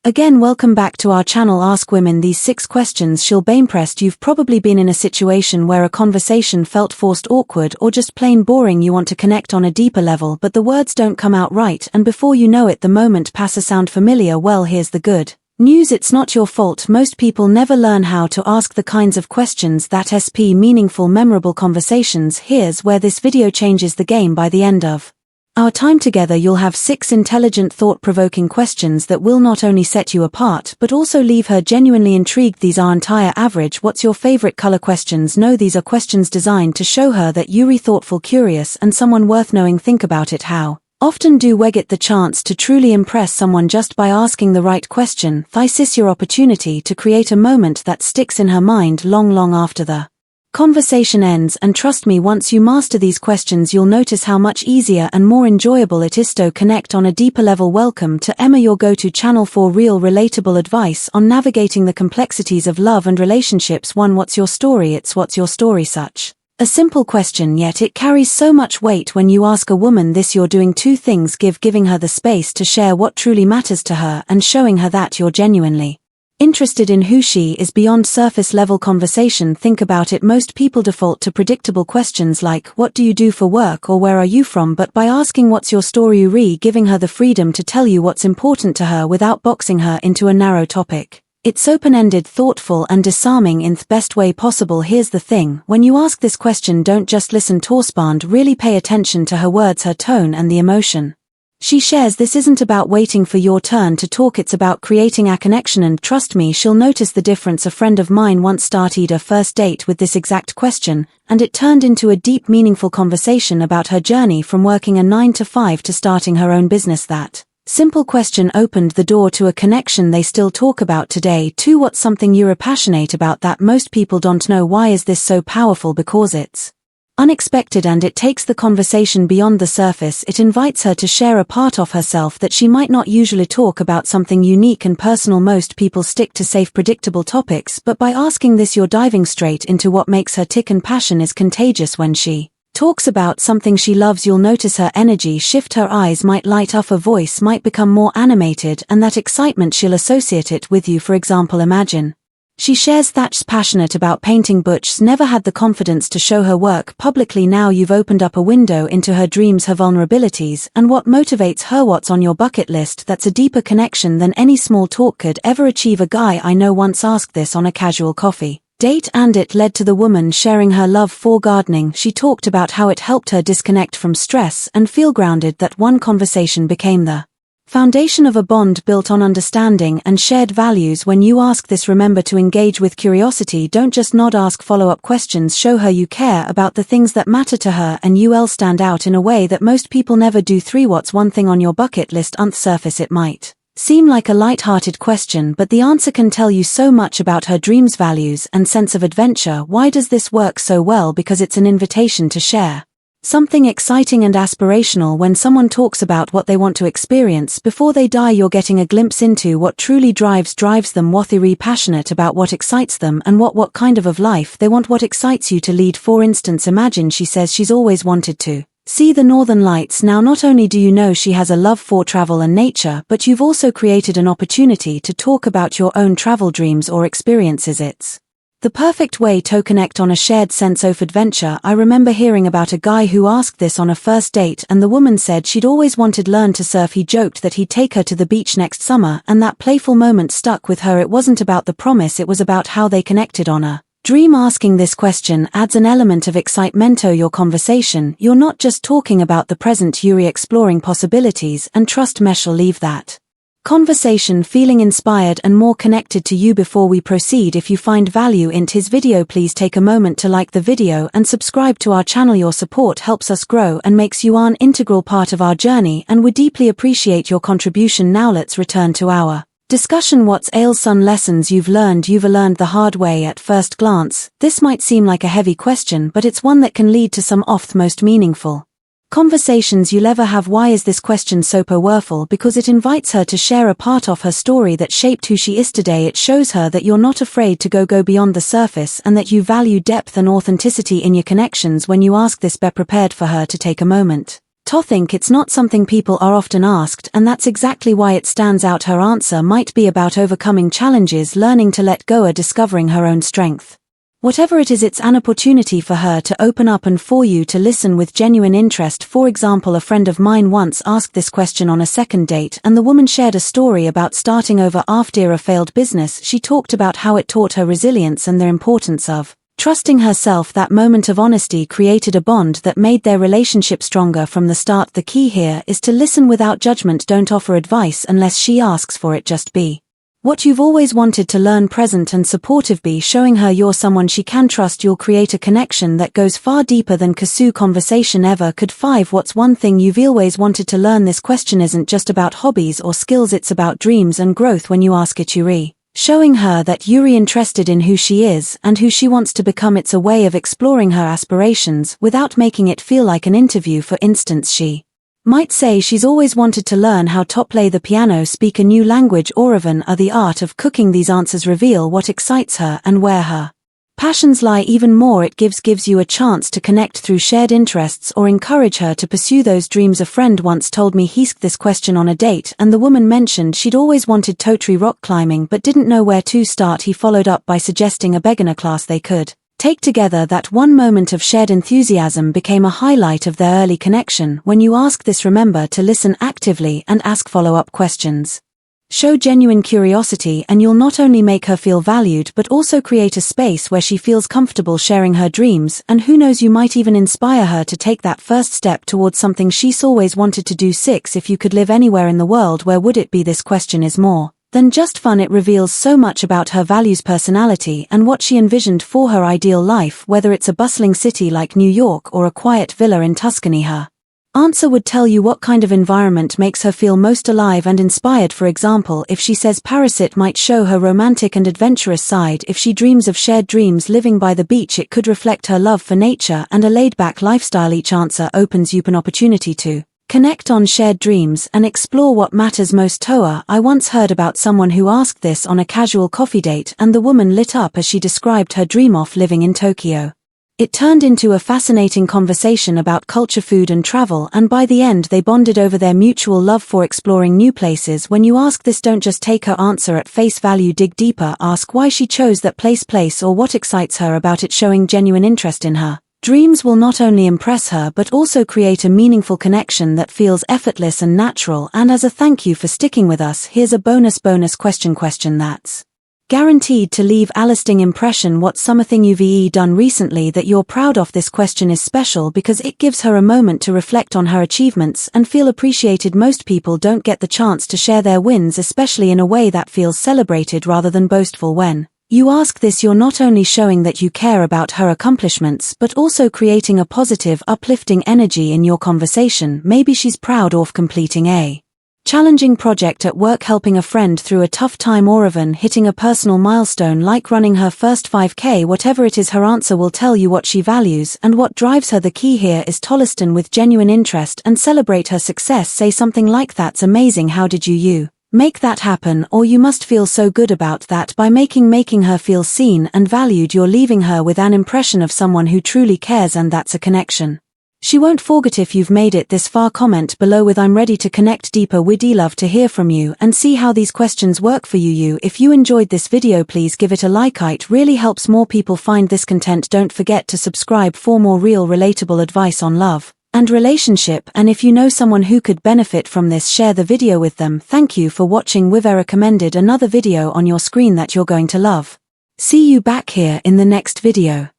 Again, welcome back to our channel. Ask Women These 6 Questions. She'll be impressed. You've probably been in a situation where a conversation felt forced, awkward, or just plain boring. You want to connect on a deeper level, but the words don't come out right, and before you know it, the moment passes. Sound familiar? Well, here's the good news. It's not your fault. Most people never learn how to ask the kinds of questions that meaningful, memorable conversations. Here's where this video changes the game. By the end of our time together, you'll have 6 intelligent, thought-provoking questions that will not only set you apart but also leave her genuinely intrigued. These aren't your average "what's your favorite color" questions. No, these are questions designed to show her that you're thoughtful, curious, and someone worth knowing. Think about it. How often do we get the chance to truly impress someone just by asking the right question? This is your opportunity to create a moment that sticks in her mind long after the conversation ends, and trust me, once you master these questions, you'll notice how much easier and more enjoyable it is to connect on a deeper level. Welcome to Emma, your go-to channel for real, relatable advice on navigating the complexities of love and relationships. 1. What's your story? It's what's your story. Such a simple question, yet it carries so much weight. When you ask a woman this, you're doing 2 things: giving her the space to share what truly matters to her, and showing her that you're genuinely interested in who she is beyond surface level conversation. Think about it. Most people default to predictable questions like "what do you do for work?" or "where are you from?" But by asking "what's your story?" you're giving her the freedom to tell you what's important to her without boxing her into a narrow topic. It's open-ended, thoughtful, and disarming in the best way possible. Here's the thing: when you ask this question, don't just listen to respond. Really pay attention to her words, her tone, and the emotion she shares. This isn't about waiting for your turn to talk, it's about creating a connection, and trust me, she'll notice the difference. A friend of mine once started a first date with this exact question, and it turned into a deep, meaningful conversation about her journey from working a 9-to-5 to starting her own business. That simple question opened the door to a connection they still talk about today. 2. What's something you're passionate about that most people don't know? Why is this so powerful? Because it's unexpected, and it takes the conversation beyond the surface. It invites her to share a part of herself that she might not usually talk about, something unique and personal. Most people stick to safe, predictable topics, but by asking this, you're diving straight into what makes her tick, and passion is contagious. When she talks about something she loves, you'll notice her energy shift. Her eyes might light up, her voice might become more animated, and that excitement, she'll associate it with you. For example, imagine she shares that she's passionate about painting but she's never had the confidence to show her work publicly. Now you've opened up a window into her dreams, her vulnerabilities, and what motivates her. What's on your bucket list? That's a deeper connection than any small talk could ever achieve. A guy I know once asked this on a casual coffee date, and it led to the woman sharing her love for gardening. She talked about how it helped her disconnect from stress and feel grounded. That one conversation became the foundation of a bond built on understanding and shared values. When you ask this, remember to engage with curiosity. Don't just nod, ask follow-up questions. Show her you care about the things that matter to her, and you'll stand out in a way that most people never do. 3. What's one thing on your bucket list? On the surface, it might seem like a light-hearted question, but the answer can tell you so much about her dreams, values, and sense of adventure. Why does this work so well? Because it's an invitation to share something exciting and aspirational. When someone talks about what they want to experience before they die, you're getting a glimpse into what truly drives them. What they're passionate about, what excites them, and what kind of life they want, what excites you to lead. For instance, imagine she says she's always wanted to see the northern lights. Now, not only do you know she has a love for travel and nature, but you've also created an opportunity to talk about your own travel dreams or experiences. It's the perfect way to connect on a shared sense of adventure. I remember hearing about a guy who asked this on a first date, and the woman said she'd always wanted to learn to surf. He joked that he'd take her to the beach next summer, and that playful moment stuck with her. It wasn't about the promise, it was about how they connected on a dream. Asking this question adds an element of excitement to your conversation. You're not just talking about the present, you're exploring possibilities, and trust me, she'll leave that conversation feeling inspired and more connected to you. Before we proceed, if you find value in his video, please take a moment to like the video and subscribe to our channel. Your support helps us grow and makes you an integral part of our journey, and we deeply appreciate your contribution. Now let's return to our discussion. What's some lessons you've learned the hard way? At first glance, this might seem like a heavy question, but it's one that can lead to some of the most meaningful conversations you'll ever have. Why is this question so powerful? Because it invites her to share a part of her story that shaped who she is today. It shows her that you're not afraid to go beyond the surface, and that you value depth and authenticity in your connections. When you ask this, be prepared for her to take a moment To think it's not something people are often asked, and that's exactly why it stands out. Her answer might be about overcoming challenges, learning to let go, or discovering her own strength. Whatever it is, it's an opportunity for her to open up and for you to listen with genuine interest. For example, a friend of mine once asked this question on a second date, and the woman shared a story about starting over after a failed business. She talked about how it taught her resilience and the importance of trusting herself. That moment of honesty created a bond that made their relationship stronger from the start. The key here is to listen without judgment. Don't offer advice unless she asks for it. Just be what you've always wanted to learn, present and supportive. Be showing her you're someone she can trust. You'll create a connection that goes far deeper than Kasu conversation ever could. 5. What's one thing you've always wanted to learn? This question isn't just about hobbies or skills, it's about dreams and growth. When you ask it, you're showing her that you're interested in who she is and who she wants to become. It's a way of exploring her aspirations without making it feel like an interview. For instance, she might say she's always wanted to learn how to play the piano, speak a new language, or even the art of cooking. These answers reveal what excites her and where her passions lie. Even more, it gives you a chance to connect through shared interests or encourage her to pursue those dreams. A friend once told me he asked this question on a date, and the woman mentioned she'd always wanted to try rock climbing but didn't know where to start. He followed up by suggesting a beginner class they could take together. That one moment of shared enthusiasm became a highlight of their early connection. When you ask this, remember to listen actively and ask follow-up questions. Show genuine curiosity, and you'll not only make her feel valued but also create a space where she feels comfortable sharing her dreams, and who knows, you might even inspire her to take that first step towards something she's always wanted to do. 6. If you could live anywhere in the world, where would it be? This question is more than just fun. It reveals so much about her values, personality, and what she envisioned for her ideal life. Whether it's a bustling city like New York or a quiet villa in Tuscany, her answer would tell you what kind of environment makes her feel most alive and inspired. For example, if she says Paris, it might show her romantic and adventurous side. If she dreams of shared dreams, living by the beach, it could reflect her love for nature and a laid-back lifestyle. Each answer opens you an opportunity to connect on shared dreams and explore what matters most. Toa, I once heard about someone who asked this on a casual coffee date, and the woman lit up as she described her dream of living in Tokyo. It turned into a fascinating conversation about culture, food and travel, and by the end they bonded over their mutual love for exploring new places. When you ask this, don't just take her answer at face value. Dig deeper. Ask why she chose that place or what excites her about it. Showing genuine interest in her dreams will not only impress her but also create a meaningful connection that feels effortless and natural. And as a thank you for sticking with us, here's a bonus question that's guaranteed to leave a lasting impression. What's something you've done recently that you're proud of? This question is special because it gives her a moment to reflect on her achievements and feel appreciated. Most people don't get the chance to share their wins, especially in a way that feels celebrated rather than boastful. When you ask this, you're not only showing that you care about her accomplishments but also creating a positive, uplifting energy in your conversation. Maybe she's proud of completing a challenging project at work, helping a friend through a tough time, or even hitting a personal milestone like running her first 5K. Whatever it is, her answer will tell you what she values and what drives her. The key here is to listen with genuine interest and celebrate her success. Say something like, "That's amazing, how did you make that happen?" or "You must feel so good about that." By making her feel seen and valued, you're leaving her with an impression of someone who truly cares, and that's a connection she won't forget. If you've made it this far, comment below with "I'm ready to connect deeper." We'd love to hear from you and see how these questions work for you. If you enjoyed this video, please give it a like. It really helps more people find this content. Don't forget to subscribe for more real, relatable advice on love and relationship. And if you know someone who could benefit from this, share the video with them. Thank you for watching. We've recommended another video on your screen that you're going to love. See you back here in the next video.